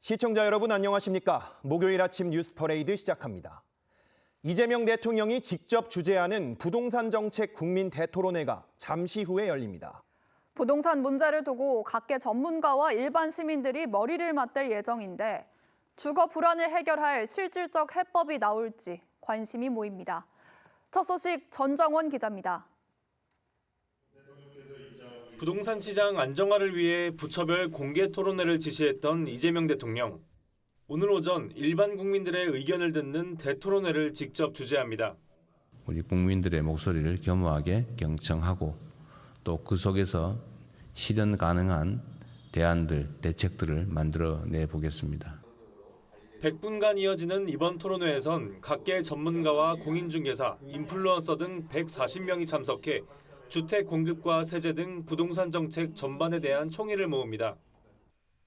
시청자 여러분 안녕하십니까? 목요일 아침 뉴스 퍼레이드 시작합니다. 이재명 대통령이 직접 주재하는 부동산 정책 국민 대토론회가 잠시 후에 열립니다. 부동산 문제를 두고 각계 전문가와 일반 시민들이 머리를 맞댈 예정인데 주거 불안을 해결할 실질적 해법이 나올지 관심이 모입니다. 첫 소식 전정원 기자입니다. 부동산 시장 안정화를 위해 부처별 공개 토론회를 지시했던 이재명 대통령. 오늘 오전 일반 국민들의 의견을 듣는 대토론회를 직접 주재합니다. 우리 국민들의 목소리를 겸허하게 경청하고 또 그 속에서 실현 가능한 대안들, 대책들을 만들어내 보겠습니다. 100분간 이어지는 이번 토론회에선 각계 전문가와 공인중개사, 인플루언서 등 140명이 참석해 주택 공급과 세제 등 부동산 정책 전반에 대한 총의를 모읍니다.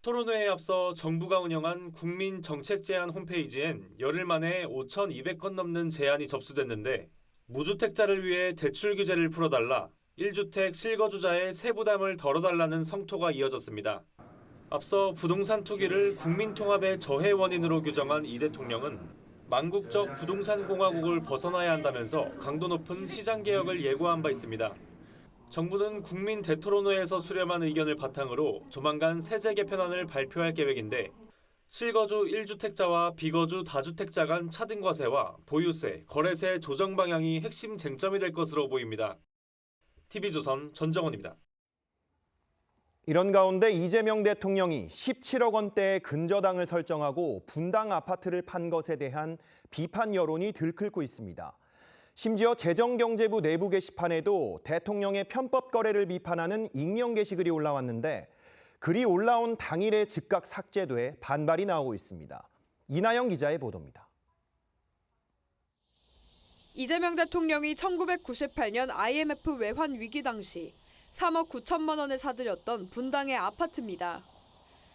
토론회에 앞서 정부가 운영한 국민 정책 제안 홈페이지엔 열흘 만에 5,200건 넘는 제안이 접수됐는데 무주택자를 위해 대출 규제를 풀어달라, 1주택 실거주자의 세부담을 덜어달라는 성토가 이어졌습니다. 앞서 부동산 투기를 국민통합의 저해 원인으로 규정한 이 대통령은 망국적 부동산 공화국을 벗어나야 한다면서 강도 높은 시장 개혁을 예고한 바 있습니다. 정부는 국민 대토론회에서 수렴한 의견을 바탕으로 조만간 세제 개편안을 발표할 계획인데 실거주 1주택자와 비거주 다주택자 간 차등과세와 보유세, 거래세 조정 방향이 핵심 쟁점이 될 것으로 보입니다. TV조선 전정원입니다. 이런 가운데 이재명 대통령이 17억 원대의 근저당을 설정하고 분당 아파트를 판 것에 대한 비판 여론이 들끓고 있습니다. 심지어 재정경제부 내부 게시판에도 대통령의 편법 거래를 비판하는 익명 게시글이 올라왔는데 글이 올라온 당일에 즉각 삭제돼 반발이 나오고 있습니다. 이나영 기자의 보도입니다. 이재명 대통령이 1998년 IMF 외환 위기 당시 3억 9천만 원에 사들였던 분당의 아파트입니다.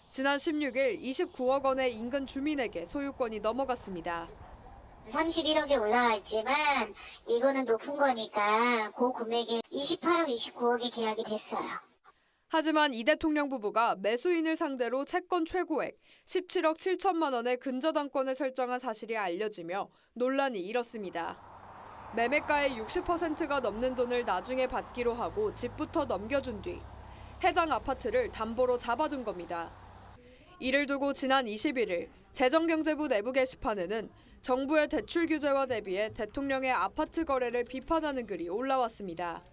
지난 16일 29억 원의 인근 주민에게 소유권이 넘어갔습니다. 31억에 올라와 있지만 이거는 높은 거니까 그 금액이 28억, 29억에 계약이 됐어요. 하지만 이 대통령 부부가 매수인을 상대로 채권 최고액 17억 7천만 원의 근저당권을 설정한 사실이 알려지며 논란이 일었습니다. 매매가의 60%가 넘는 돈을 나중에 받기로 하고 집부터 넘겨준 뒤 해당 아파트를 담보로 잡아둔 겁니다. 이를 두고 지난 21일 재정경제부 내부 게시판에는 정부의 대출 규제와 대비해 대통령의 아파트 거래를 비판하는 글이 올라왔습니다.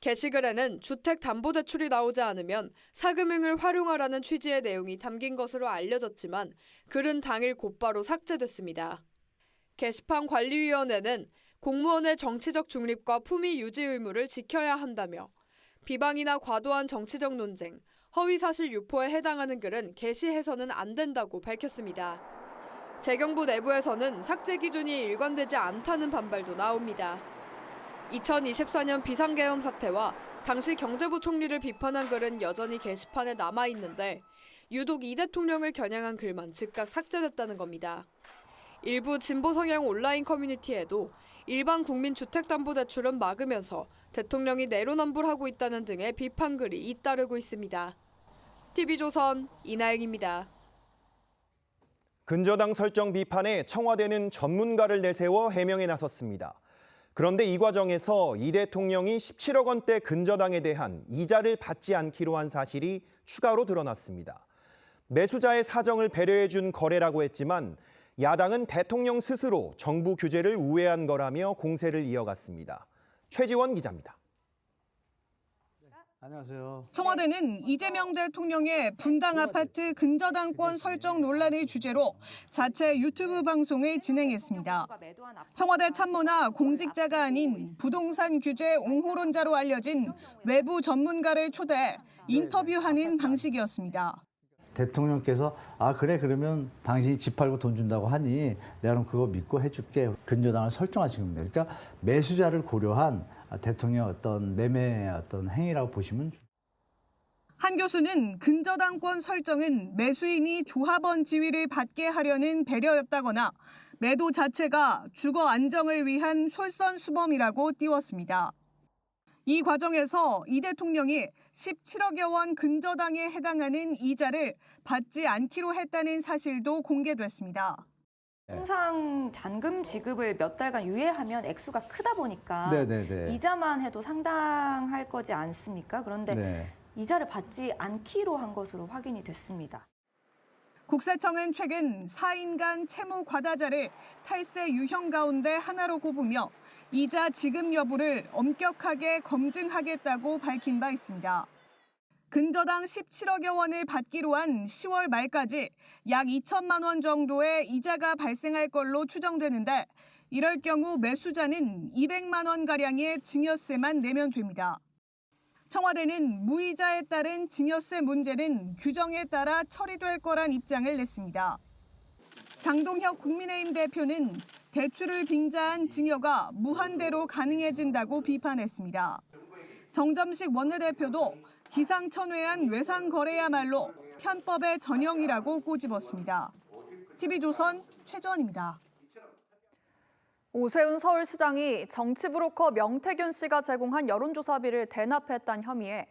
게시글에는 주택담보대출이 나오지 않으면 사금융을 활용하라는 취지의 내용이 담긴 것으로 알려졌지만 글은 당일 곧바로 삭제됐습니다. 게시판 관리위원회는 공무원의 정치적 중립과 품위 유지 의무를 지켜야 한다며 비방이나 과도한 정치적 논쟁, 허위사실 유포에 해당하는 글은 게시해서는 안 된다고 밝혔습니다. 재경부 내부에서는 삭제 기준이 일관되지 않다는 반발도 나옵니다. 2024년 비상계엄 사태와 당시 경제부 총리를 비판한 글은 여전히 게시판에 남아있는데 유독 이 대통령을 겨냥한 글만 즉각 삭제됐다는 겁니다. 일부 진보 성향 온라인 커뮤니티에도 일반 국민 주택담보대출은 막으면서 대통령이 내로남불하고 있다는 등의 비판글이 잇따르고 있습니다. TV조선 이나영입니다. 근저당 설정 비판에 청와대는 전문가를 내세워 해명에 나섰습니다. 그런데 이 과정에서 이 대통령이 17억 원대 근저당에 대한 이자를 받지 않기로 한 사실이 추가로 드러났습니다. 매수자의 사정을 배려해 준 거래라고 했지만 야당은 대통령 스스로 정부 규제를 우회한 거라며 공세를 이어갔습니다. 최지원 기자입니다. 안녕하세요. 청와대는 이재명 대통령의 분당 아파트 근저당권 설정 논란을 주제로 자체 유튜브 방송을 진행했습니다. 청와대 참모나 공직자가 아닌 부동산 규제 옹호론자로 알려진 외부 전문가를 초대해 인터뷰하는 방식이었습니다. 대통령께서 그래 그러면 당신이 집 팔고 돈 준다고 하니 내가 그럼 그거 믿고 해줄게 근저당을 설정하신 겁니다. 그러니까 매수자를 고려한 대통령 어떤 매매 어떤 행위라고 보시면. 한 교수는 근저당권 설정은 매수인이 조합원 지위를 받게 하려는 배려였다거나 매도 자체가 주거 안정을 위한 솔선수범이라고 띄웠습니다. 이 과정에서 이 대통령이 17억여 원 근저당에 해당하는 이자를 받지 않기로 했다는 사실도 공개됐습니다. 통상 잔금 지급을 몇 달간 유예하면 액수가 크다 보니까 네네네. 이자만 해도 상당할 거지 않습니까? 그런데 네. 이자를 받지 않기로 한 것으로 확인이 됐습니다. 국세청은 최근 4인간 채무 과다자를 탈세 유형 가운데 하나로 꼽으며 이자 지급 여부를 엄격하게 검증하겠다고 밝힌 바 있습니다. 근저당 17억여 원을 받기로 한 10월 말까지 약 2천만 원 정도의 이자가 발생할 걸로 추정되는데 이럴 경우 매수자는 200만 원가량의 증여세만 내면 됩니다. 청와대는 무이자에 따른 증여세 문제는 규정에 따라 처리될 거란 입장을 냈습니다. 장동혁 국민의힘 대표는 대출을 빙자한 증여가 무한대로 가능해진다고 비판했습니다. 정점식 원내대표도 기상천외한 외상거래야말로 편법의 전형이라고 꼬집었습니다. TV조선 최전입니다. 오세훈 서울시장이 정치브로커 명태균 씨가 제공한 여론조사비를 대납했다는 혐의에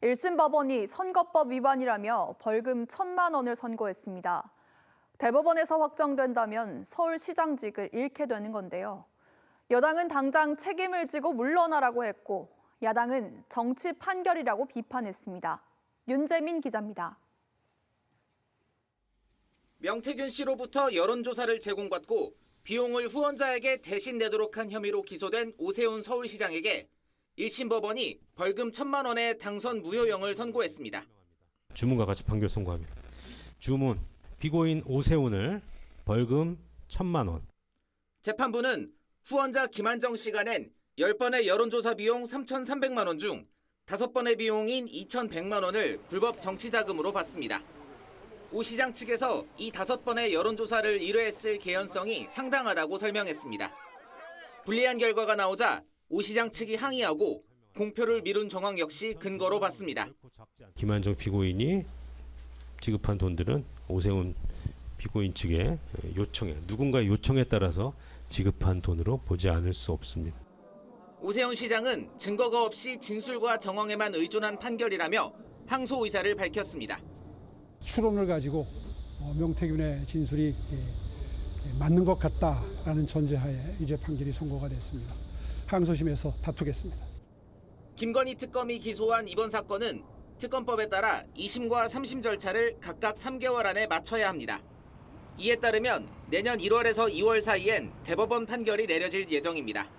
1심 법원이 선거법 위반이라며 벌금 1,000만 원을 선고했습니다. 대법원에서 확정된다면 서울시장직을 잃게 되는 건데요. 여당은 당장 책임을 지고 물러나라고 했고 야당은 정치 판결이라고 비판했습니다. 윤재민 기자입니다. 명태균 씨로부터 여론조사를 제공받고 비용을 후원자에게 대신 내도록 한 혐의로 기소된 오세훈 서울시장에게 1심 법원이 벌금 1,000만 원의 당선 무효형을 선고했습니다. 주문과 같이 판결 선고합니다. 주문, 피고인 오세훈을 벌금 1,000만 원. 재판부는 후원자 김한정 씨가 낸 10번의 여론조사 비용 3,300만 원 중 5번의 비용인 2,100만 원을 불법 정치자금으로 받습니다. 오 시장 측에서 이 5번의 여론조사를 의뢰했을 개연성이 상당하다고 설명했습니다. 불리한 결과가 나오자 오 시장 측이 항의하고 공표를 미룬 정황 역시 근거로 봤습니다. 김한정 피고인이 지급한 돈들은 오세훈 피고인 측의 누군가의 요청에 따라서 지급한 돈으로 보지 않을 수 없습니다. 오세훈 시장은 증거가 없이 진술과 정황에만 의존한 판결이라며 항소 의사를 밝혔습니다. 추론을 가지고 명태균의 진술이 맞는 것 같다라는 전제하에 이제 판결이 선고가 됐습니다. 항소심에서 다투겠습니다. 김건희 특검이 기소한 이번 사건은 특검법에 따라 2심과 3심 절차를 각각 3개월 안에 마쳐야 합니다. 이에 따르면 내년 1월에서 2월 사이엔 대법원 판결이 내려질 예정입니다.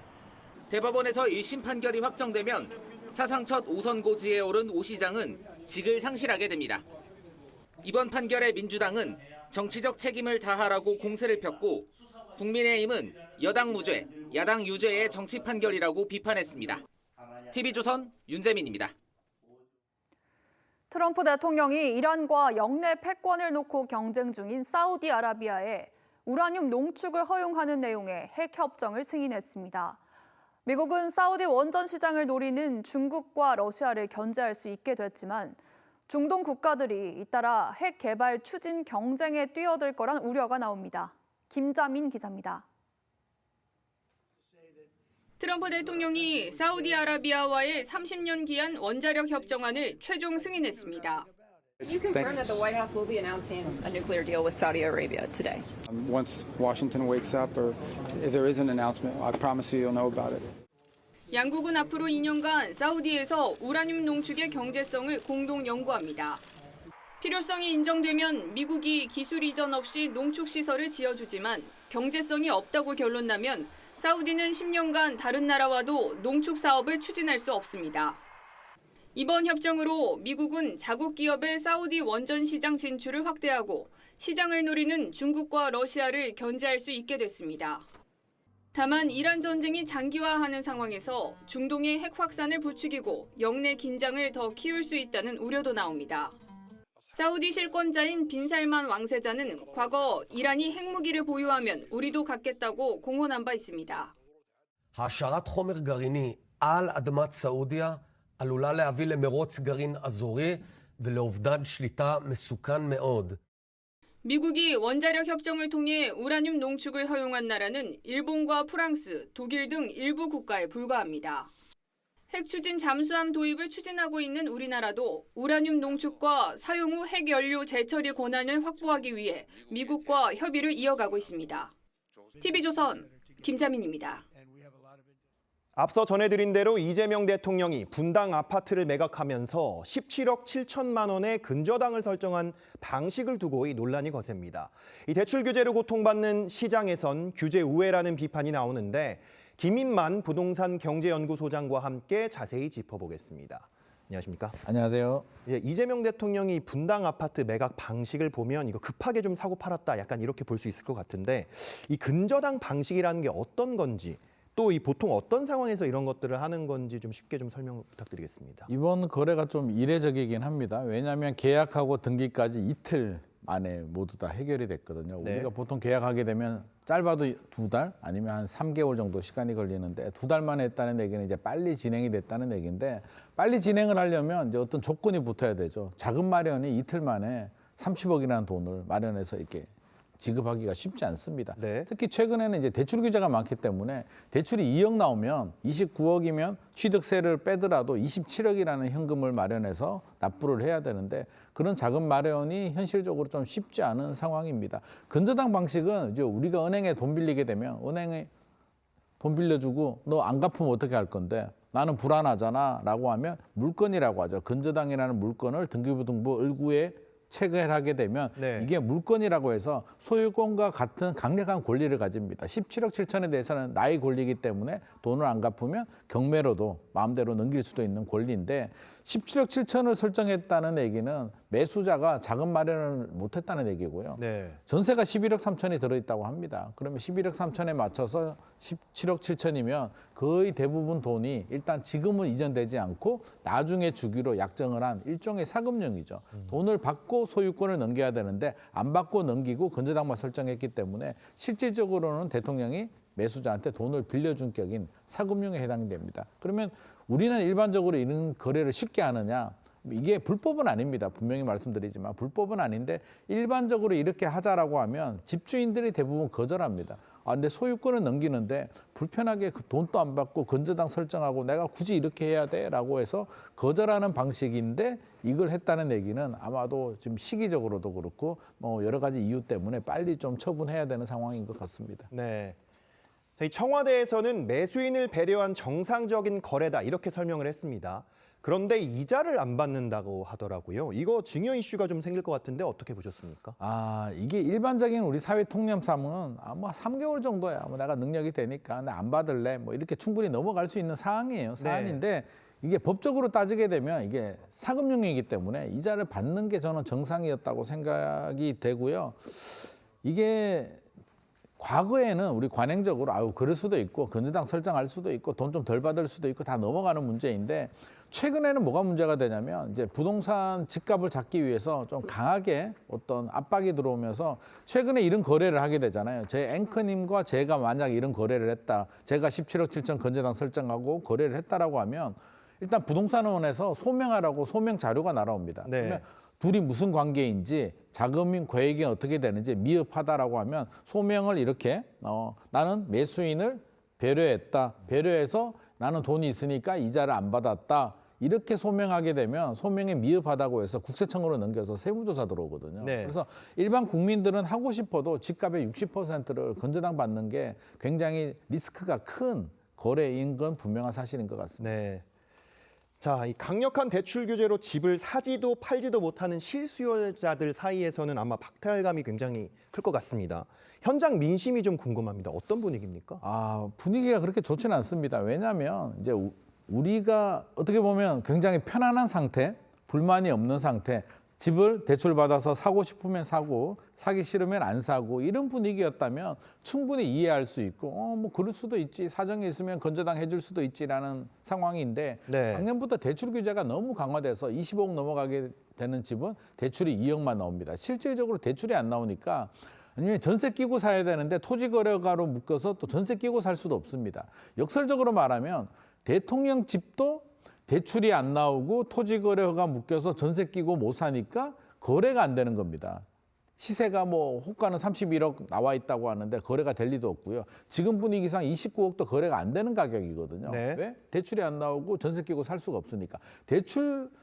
대법원에서 1심 판결이 확정되면 사상 첫 5선 고지에 오른 오 시장은 직을 상실하게 됩니다. 이번 판결에 민주당은 정치적 책임을 다하라고 공세를 폈고 국민의힘은 여당 무죄, 야당 유죄의 정치 판결이라고 비판했습니다. TV조선 윤재민입니다. 트럼프 대통령이 이란과 영내 패권을 놓고 경쟁 중인 사우디아라비아에 우라늄 농축을 허용하는 내용의 핵 협정을 승인했습니다. 미국은 사우디 원전 시장을 노리는 중국과 러시아를 견제할 수 있게 됐지만 중동 국가들이 잇따라 핵 개발 추진 경쟁에 뛰어들 거란 우려가 나옵니다. 김자민 기자입니다. 트럼프 대통령이 사우디아라비아와의 30년 기한 원자력 협정안을 최종 승인했습니다. You confirm that the White House will be announcing a nuclear deal with Saudi Arabia today. Once Washington wakes up or if there is an announcement, I promise you you'll know about it. 양국은 앞으로 2년간 사우디에서 우라늄 농축의 경제성을 공동 연구합니다. 필요성이 인정되면 미국이 기술 이전 없이 농축 시설을 지어주지만 경제성이 없다고 결론나면 사우디는 10년간 다른 나라와도 농축 사업을 추진할 수 없습니다. 이번 협정으로 미국은 자국 기업의 사우디 원전 시장 진출을 확대하고 시장을 노리는 중국과 러시아를 견제할 수 있게 됐습니다. 다만 이란 전쟁이 장기화하는 상황에서 중동의 핵 확산을 부추기고 영내 긴장을 더 키울 수 있다는 우려도 나옵니다. 사우디 실권자인 빈살만 왕세자는 과거 이란이 핵무기를 보유하면 우리도 갖겠다고 공언한 바 있습니다. העשרת חומר גרעיני על אדמת סעודיה עלולה להביא למרוץ גרעין אזורי ולאובדן שליטה מסוכן מאוד. 미국이 원자력 협정을 통해 우라늄 농축을 허용한 나라는 일본과 프랑스, 독일 등 일부 국가에 불과합니다. 핵 추진 잠수함 도입을 추진하고 있는 우리나라도 우라늄 농축과 사용 후 핵연료 재처리 권한을 확보하기 위해 미국과 협의를 이어가고 있습니다. TV조선 김자민입니다. 앞서 전해드린 대로 이재명 대통령이 분당 아파트를 매각하면서 17억 7천만 원의 근저당을 설정한 방식을 두고 이 논란이 거셉니다. 이 대출 규제로 고통받는 시장에선 규제 우회라는 비판이 나오는데 김인만 부동산 경제연구소장과 함께 자세히 짚어보겠습니다. 안녕하십니까? 안녕하세요. 이재명 대통령이 분당 아파트 매각 방식을 보면 이거 급하게 좀 사고 팔았다 약간 이렇게 볼 수 있을 것 같은데 이 근저당 방식이라는 게 어떤 건지 또 이 보통 어떤 상황에서 이런 것들을 하는 건지 좀 쉽게 좀 설명 부탁드리겠습니다. 이번 거래가 좀 이례적이긴 합니다. 왜냐하면 계약하고 등기까지 이틀 만에 모두 다 해결이 됐거든요. 네. 우리가 보통 계약하게 되면 짧아도 2달 아니면 한 3개월 정도 시간이 걸리는데 2달 만에 했다는 얘기는 이제 빨리 진행이 됐다는 얘기인데 빨리 진행을 하려면 이제 어떤 조건이 붙어야 되죠. 자금 마련이 이틀 만에 30억이라는 돈을 마련해서 이렇게 지급하기가 쉽지 않습니다. 네. 특히 최근에는 이제 대출 규제가 많기 때문에 대출이 2억 나오면 29억이면 취득세를 빼더라도 27억이라는 현금을 마련해서 납부를 해야 되는데 그런 자금 마련이 현실적으로 좀 쉽지 않은 상황입니다. 근저당 방식은 이제 우리가 은행에 돈 빌리게 되면 은행에 돈 빌려주고 너 안 갚으면 어떻게 할 건데 나는 불안하잖아 라고 하면 물건이라고 하죠. 근저당이라는 물건을 등기부등본 을구에 체결하게 되면 네. 이게 물건이라고 해서 소유권과 같은 강력한 권리를 가집니다. 17억 7천에 대해서는 나의 권리이기 때문에 돈을 안 갚으면 경매로도 마음대로 넘길 수도 있는 권리인데 17억 7천을 설정했다는 얘기는 매수자가 자금 마련을 못했다는 얘기고요. 네. 전세가 11억 3천이 들어있다고 합니다. 그러면 11억 3천에 맞춰서 17억 7천이면 거의 대부분 돈이 일단 지금은 이전되지 않고 나중에 주기로 약정을 한 일종의 사금융이죠. 돈을 받고 소유권을 넘겨야 되는데 안 받고 넘기고 근저당만 설정했기 때문에 실질적으로는 대통령이 매수자한테 돈을 빌려준 격인 사금융에 해당이 됩니다. 그러면 우리는 일반적으로 이런 거래를 쉽게 하느냐? 이게 불법은 아닙니다. 분명히 말씀드리지만 불법은 아닌데 일반적으로 이렇게 하자라고 하면 집주인들이 대부분 거절합니다. 아, 근데 소유권을 넘기는데 불편하게 그 돈도 안 받고 근저당 설정하고 내가 굳이 이렇게 해야 돼라고 해서 거절하는 방식인데 이걸 했다는 얘기는 아마도 지금 시기적으로도 그렇고 뭐 여러 가지 이유 때문에 빨리 좀 처분해야 되는 상황인 것 같습니다. 네. 이 청와대에서는 매수인을 배려한 정상적인 거래다 이렇게 설명을 했습니다. 그런데 이자를 안 받는다고 하더라고요. 이거 증여 이슈가 좀 생길 것 같은데 어떻게 보셨습니까? 아, 이게 일반적인 우리 사회 통념상은 뭐 3개월 정도야. 뭐 내가 능력이 되니까 나 안 받을래. 뭐 이렇게 충분히 넘어갈 수 있는 사안이에요. 사안인데 이게 법적으로 따지게 되면 이게 사금융이기 때문에 이자를 받는 게 저는 정상이었다고 생각이 되고요. 이게 과거에는 우리 관행적으로 그럴 수도 있고 근저당 설정할 수도 있고 돈 좀 덜 받을 수도 있고 다 넘어가는 문제인데 최근에는 뭐가 문제가 되냐면 이제 부동산 집값을 잡기 위해서 좀 강하게 어떤 압박이 들어오면서 최근에 이런 거래를 하게 되잖아요. 제 앵커님과 제가 만약 이런 거래를 했다. 제가 17억 7천 근저당 설정하고 거래를 했다라고 하면 일단 부동산원에서 소명하라고 소명 자료가 날아옵니다. 네. 그러면 둘이 무슨 관계인지 자금 계획이 어떻게 되는지 미흡하다라고 하면 소명을 이렇게 나는 매수인을 배려했다. 배려해서 나는 돈이 있으니까 이자를 안 받았다. 이렇게 소명하게 되면 소명이 미흡하다고 해서 국세청으로 넘겨서 세무조사 들어오거든요. 네. 그래서 일반 국민들은 하고 싶어도 집값의 60%를 근저당 받는 게 굉장히 리스크가 큰 거래인 건 분명한 사실인 것 같습니다. 네. 자, 이 강력한 대출 규제로 집을 사지도 팔지도 못하는 실수요자들 사이에서는 아마 박탈감이 굉장히 클 것 같습니다. 현장 민심이 좀 궁금합니다. 어떤 분위기입니까? 분위기가 그렇게 좋지는 않습니다. 왜냐하면 이제 우리가 어떻게 보면 굉장히 편안한 상태, 불만이 없는 상태, 집을 대출받아서 사고 싶으면 사고, 사기 싫으면 안 사고 이런 분위기였다면 충분히 이해할 수 있고 뭐 그럴 수도 있지, 사정이 있으면 건저당 해줄 수도 있지라는 상황인데 네. 작년부터 대출 규제가 너무 강화돼서 25억 넘어가게 되는 집은 대출이 2억만 나옵니다. 실질적으로 대출이 안 나오니까 아니면 전세 끼고 사야 되는데 토지거래가로 묶어서 또 전세 끼고 살 수도 없습니다. 역설적으로 말하면 대통령 집도 대출이 안 나오고 토지거래가 묶여서 전세 끼고 못 사니까 거래가 안 되는 겁니다. 시세가 뭐 호가는 31억 나와 있다고 하는데 거래가 될 리도 없고요. 지금 분위기상 29억도 거래가 안 되는 가격이거든요. 네. 왜? 대출이 안 나오고 전세 끼고 살 수가 없으니까.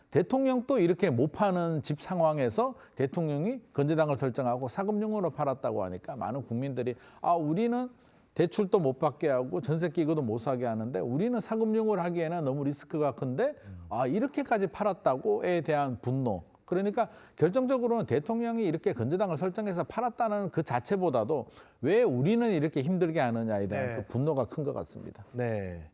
대통령도 이렇게 못 파는 집 상황에서 대통령이 건재당을 설정하고 사금융으로 팔았다고 하니까 많은 국민들이 우리는 대출도 못 받게 하고 전세 끼고도 못 사게 하는데 우리는 사금융을 하기에는 너무 리스크가 큰데 이렇게까지 팔았다고에 대한 분노. 그러니까 결정적으로는 대통령이 이렇게 건재당을 설정해서 팔았다는 그 자체보다도 왜 우리는 이렇게 힘들게 하느냐에 대한 그 분노가 큰 것 같습니다. 네.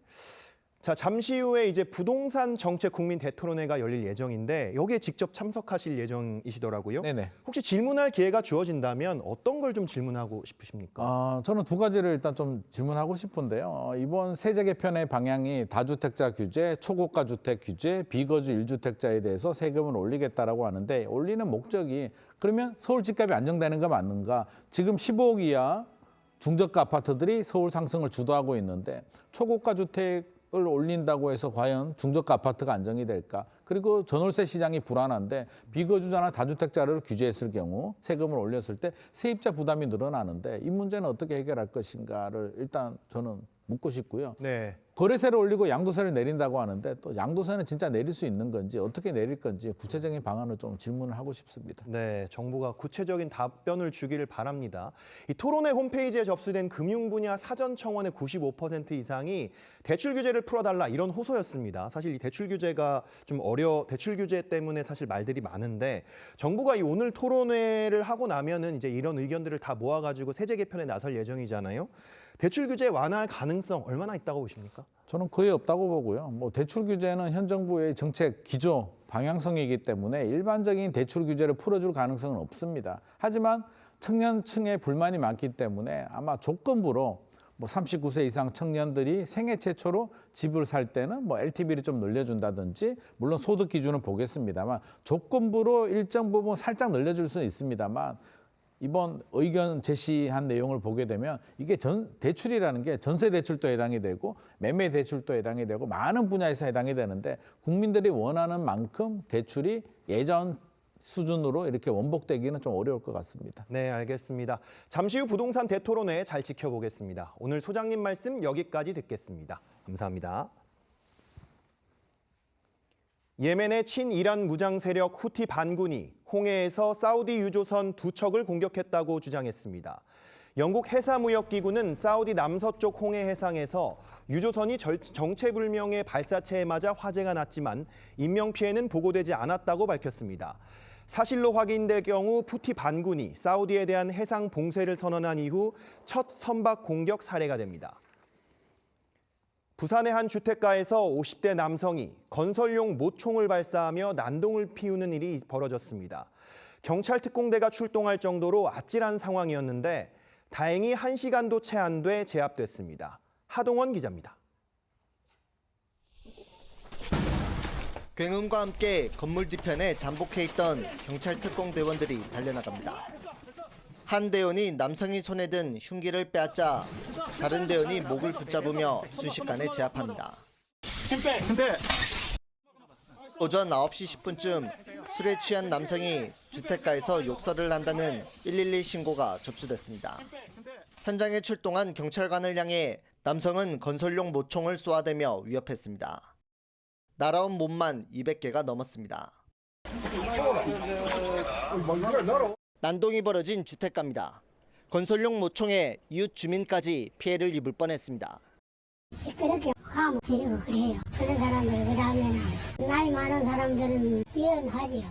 자, 잠시 후에 이제 부동산 정책 국민 대토론회가 열릴 예정인데 여기에 직접 참석하실 예정이시더라고요. 네네. 혹시 질문할 기회가 주어진다면 어떤 걸 좀 질문하고 싶으십니까? 저는 두 가지를 일단 좀 질문하고 싶은데요. 이번 세제 개편의 방향이 다주택자 규제, 초고가 주택 규제, 비거주 1주택자에 대해서 세금을 올리겠다라고 하는데 올리는 목적이 그러면 서울 집값이 안정되는 거 맞는가? 지금 15억 이하 중저가 아파트들이 서울 상승을 주도하고 있는데 초고가 주택 을 올린다고 해서 과연 중저가 아파트가 안정이 될까? 그리고 전월세 시장이 불안한데 비거주자나 다주택자를 규제했을 경우 세금을 올렸을 때 세입자 부담이 늘어나는데 이 문제는 어떻게 해결할 것인가를 일단 저는 묻고 싶고요. 네. 거래세를 올리고 양도세를 내린다고 하는데 또 양도세는 진짜 내릴 수 있는 건지 어떻게 내릴 건지 구체적인 방안을 좀 질문을 하고 싶습니다. 네, 정부가 구체적인 답변을 주기를 바랍니다. 이 토론회 홈페이지에 접수된 금융 분야 사전 청원의 95% 이상이 대출 규제를 풀어달라 이런 호소였습니다. 사실 이 대출 규제가 대출 규제 때문에 사실 말들이 많은데 정부가 이 오늘 토론회를 하고 나면은 이제 이런 의견들을 다 모아가지고 세제 개편에 나설 예정이잖아요. 대출 규제 완화할 가능성 얼마나 있다고 보십니까? 저는 거의 없다고 보고요. 뭐 대출 규제는 현 정부의 정책 기조 방향성이기 때문에 일반적인 대출 규제를 풀어줄 가능성은 없습니다. 하지만 청년층의 불만이 많기 때문에 아마 조건부로 39세 이상 청년들이 생애 최초로 집을 살 때는 LTV를 좀 늘려준다든지 물론 소득 기준은 보겠습니다만 조건부로 일정 부분 살짝 늘려줄 수는 있습니다만 이번 의견 제시한 내용을 보게 되면 이게 대출이라는 게 전세 대출도 해당이 되고 매매 대출도 해당이 되고 많은 분야에서 해당이 되는데 국민들이 원하는 만큼 대출이 예전 수준으로 이렇게 원복되기는 좀 어려울 것 같습니다. 네, 알겠습니다. 잠시 후 부동산 대토론회 잘 지켜보겠습니다. 오늘 소장님 말씀 여기까지 듣겠습니다. 감사합니다. 예멘의 친이란 무장 세력 후티 반군이 홍해에서 사우디 유조선 2척을 공격했다고 주장했습니다. 영국 해사무역기구는 사우디 남서쪽 홍해 해상에서 유조선이 정체불명의 발사체에 맞아 화재가 났지만 인명피해는 보고되지 않았다고 밝혔습니다. 사실로 확인될 경우 후티 반군이 사우디에 대한 해상 봉쇄를 선언한 이후 첫 선박 공격 사례가 됩니다. 부산의 한 주택가에서 50대 남성이 건설용 모총을 발사하며 난동을 피우는 일이 벌어졌습니다. 경찰 특공대가 출동할 정도로 아찔한 상황이었는데 다행히 1시간도 채 안 돼 제압됐습니다. 하동원 기자입니다. 굉음과 함께 건물 뒤편에 잠복해 있던 경찰 특공대원들이 달려나갑니다. 한 대원이 남성이 손에 든 흉기를 빼앗자 다른 대원이 목을 붙잡으며 순식간에 제압합니다. 오전 9시 10분쯤 술에 취한 남성이 주택가에서 욕설을 한다는 112 신고가 접수됐습니다. 현장에 출동한 경찰관을 향해 남성은 건설용 모총을 쏘아대며 위협했습니다. 날아온 몸만 200개가 넘었습니다. 난동이 벌어진 주택가입니다. 건설용 모총에 이웃 주민까지 피해를 입을 뻔했습니다. 시끄럽게 화음 지르고 그래요. 그런 사람들 그러면 나이 많은 사람들은 위험하지요.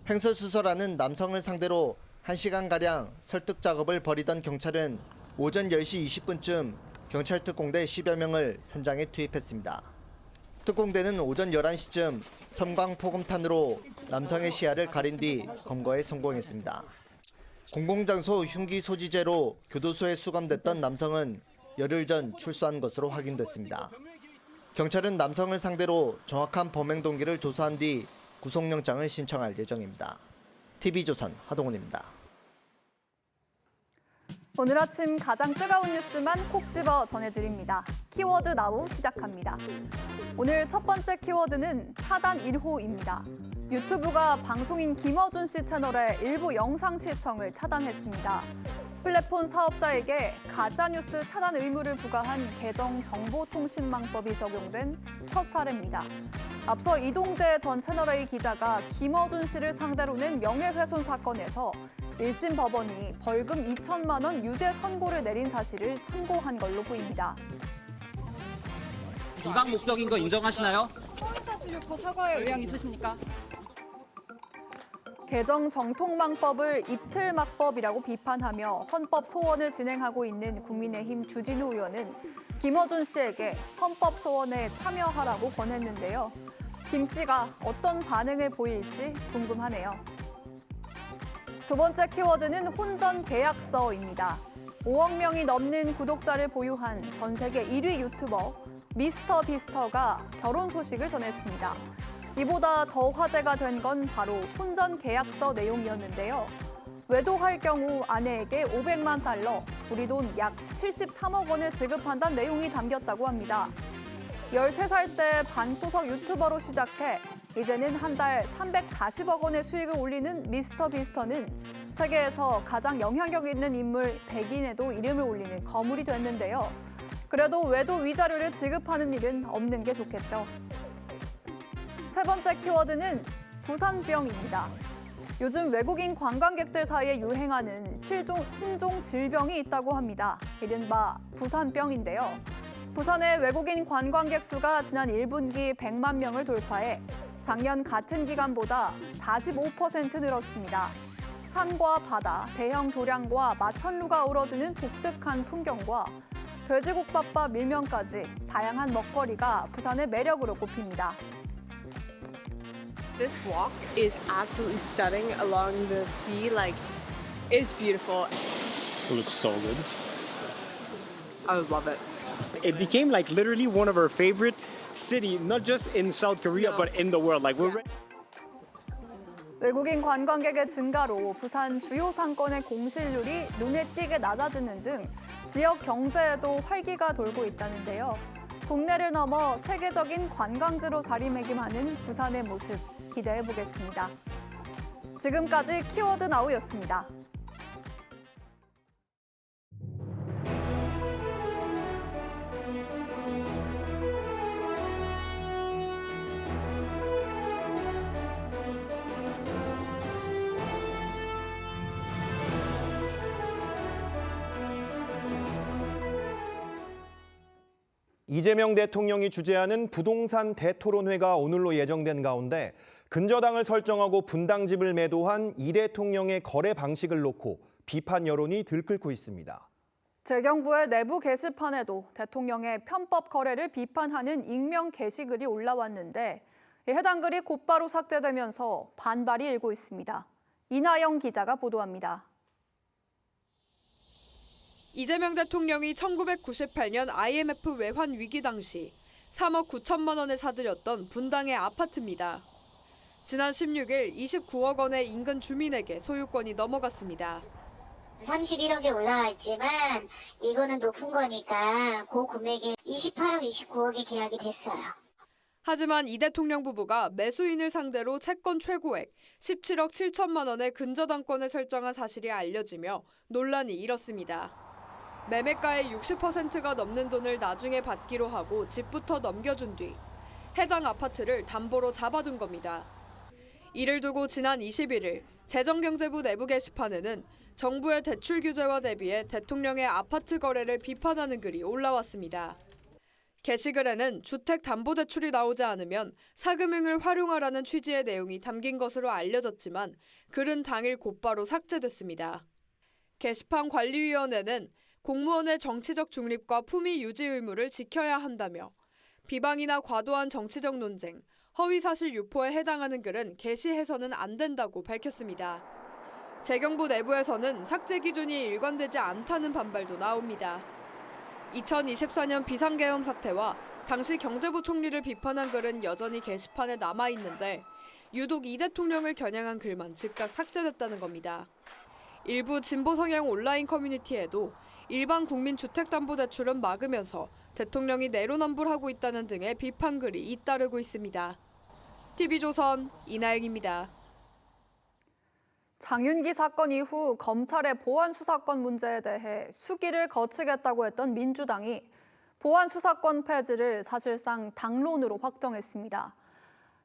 횡설수설하는 남성을 상대로 1시간가량 설득 작업을 벌이던 경찰은 오전 10시 20분쯤 경찰 특공대 10여 명을 현장에 투입했습니다. 특공대는 오전 11시쯤 섬광포금탄으로 남성의 시야를 가린 뒤 검거에 성공했습니다. 공공장소 흉기 소지죄로 교도소에 수감됐던 남성은 열흘 전 출소한 것으로 확인됐습니다. 경찰은 남성을 상대로 정확한 범행 동기를 조사한 뒤 구속영장을 신청할 예정입니다. TV조선 하동훈입니다. 오늘 아침 가장 뜨거운 뉴스만 콕 집어 전해드립니다. 키워드 나우 시작합니다. 오늘 첫 번째 키워드는 차단 1호입니다. 유튜브가 방송인 김어준 씨 채널의 일부 영상 시청을 차단했습니다. 플랫폼 사업자에게 가짜뉴스 차단 의무를 부과한 개정정보통신망법이 적용된 첫 사례입니다. 앞서 이동재 전 채널A 기자가 김어준 씨를 상대로 낸 명예훼손 사건에서 1심 법원이 벌금 2천만 원 유죄 선고를 내린 사실을 참고한 걸로 보입니다. 비방 목적인 거 인정하시나요? 허위사실 유포 사과의 의향 있으십니까? 개정정통망법을 이틀막법이라고 비판하며 헌법 소원을 진행하고 있는 국민의힘 주진우 의원은 김어준 씨에게 헌법 소원에 참여하라고 권했는데요. 김 씨가 어떤 반응을 보일지 궁금하네요. 두 번째 키워드는 혼전 계약서입니다. 5억 명이 넘는 구독자를 보유한 전 세계 1위 유튜버 미스터 비스터가 결혼 소식을 전했습니다. 이보다 더 화제가 된 건 바로 혼전 계약서 내용이었는데요. 외도할 경우 아내에게 500만 달러, 우리 돈 약 73억 원을 지급한다는 내용이 담겼다고 합니다. 13살 때 방구석 유튜버로 시작해 이제는 한 달 340억 원의 수익을 올리는 미스터 비스터는 세계에서 가장 영향력 있는 인물 100인에도 이름을 올리는 거물이 됐는데요. 그래도 외도 위자료를 지급하는 일은 없는 게 좋겠죠. 세 번째 키워드는 부산병입니다. 요즘 외국인 관광객들 사이에 유행하는 신종 질병이 있다고 합니다. 이른바 부산병인데요. 부산의 외국인 관광객 수가 지난 1분기 100만 명을 돌파해 작년 같은 기간보다 45% 늘었습니다. 산과 바다, 대형 도량과 마천루가 어우러지는 독특한 풍경과 돼지국밥과 밀면까지 다양한 먹거리가 부산의 매력으로 꼽힙니다. This walk is absolutely stunning along the sea. Like, it's beautiful. It looks so good. I would love it. It became like literally one of our favorite cities, not just in South Korea, but in the world. Like we're. 외국인 관광객의 증가로 부산 주요 상권의 공실률이 눈에 띄게 낮아지는 등 지역 경제에도 활기가 돌고 있다는데요. 국내를 넘어 세계적인 관광지로 자리매김하는 부산의 모습 기대해 보겠습니다. 지금까지 키워드 나우였습니다. 이재명 대통령이 주재하는 부동산 대토론회가 오늘로 예정된 가운데 근저당을 설정하고 분당집을 매도한 이 대통령의 거래 방식을 놓고 비판 여론이 들끓고 있습니다. 재경부의 내부 게시판에도 대통령의 편법 거래를 비판하는 익명 게시글이 올라왔는데 해당 글이 곧바로 삭제되면서 반발이 일고 있습니다. 이나영 기자가 보도합니다. 이재명 대통령이 1998년 IMF 외환 위기 당시 3억 9천만 원에 사들였던 분당의 아파트입니다. 지난 16일 29억 원의 인근 주민에게 소유권이 넘어갔습니다. 31억에 올라와 있지만 이거는 높은 거니까 그 금액에 28억, 29억에 계약이 됐어요. 하지만 이 대통령 부부가 매수인을 상대로 채권 최고액 17억 7천만 원의 근저당권을 설정한 사실이 알려지며 논란이 일었습니다. 매매가의 60%가 넘는 돈을 나중에 받기로 하고 집부터 넘겨준 뒤 해당 아파트를 담보로 잡아둔 겁니다. 이를 두고 지난 21일 재정경제부 내부 게시판에는 정부의 대출 규제와 대비해 대통령의 아파트 거래를 비판하는 글이 올라왔습니다. 게시글에는 주택담보대출이 나오지 않으면 사금융을 활용하라는 취지의 내용이 담긴 것으로 알려졌지만 글은 당일 곧바로 삭제됐습니다. 게시판 관리위원회는 공무원의 정치적 중립과 품위 유지 의무를 지켜야 한다며 비방이나 과도한 정치적 논쟁, 허위사실 유포에 해당하는 글은 게시해서는 안 된다고 밝혔습니다. 재경부 내부에서는 삭제 기준이 일관되지 않다는 반발도 나옵니다. 2024년 비상계엄 사태와 당시 경제부 총리를 비판한 글은 여전히 게시판에 남아있는데 유독 이 대통령을 겨냥한 글만 즉각 삭제됐다는 겁니다. 일부 진보 성향 온라인 커뮤니티에도 일반 국민 주택담보대출은 막으면서 대통령이 내로남불하고 있다는 등의 비판글이 잇따르고 있습니다. TV조선 이나영입니다. 장윤기 사건 이후 검찰의 보안 수사권 문제에 대해 수기를 거치겠다고 했던 민주당이 보안 수사권 폐지를 사실상 당론으로 확정했습니다.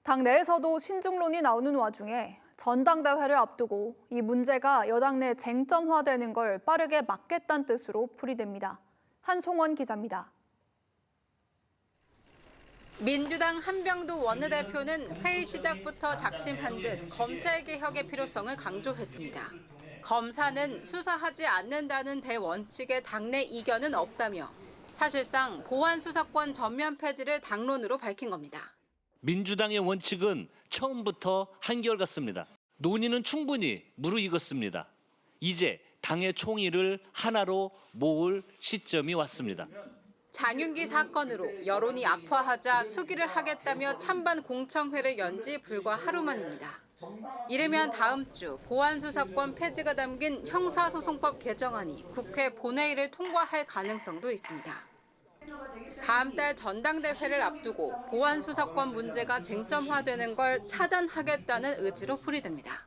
당 내에서도 신중론이 나오는 와중에 전당대회를 앞두고 이 문제가 여당 내 쟁점화되는 걸 빠르게 막겠다는 뜻으로 풀이됩니다. 한송원 기자입니다. 민주당 한병도 원내대표는 회의 시작부터 작심한 듯 검찰개혁의 필요성을 강조했습니다. 검사는 수사하지 않는다는 대원칙에 당내 이견은 없다며 사실상 보안 수사권 전면 폐지를 당론으로 밝힌 겁니다. 민주당의 원칙은 처음부터 한결같습니다. 논의는 충분히 무르익었습니다. 이제 당의 총의를 하나로 모을 시점이 왔습니다. 장윤기 사건으로 여론이 악화하자 수기를 하겠다며 찬반 공청회를 연 지 불과 하루 만입니다. 이르면 다음 주 보안 수사권 폐지가 담긴 형사소송법 개정안이 국회 본회의를 통과할 가능성도 있습니다. 다음 달 전당대회를 앞두고 보안 수사권 문제가 쟁점화되는 걸 차단하겠다는 의지로 풀이됩니다.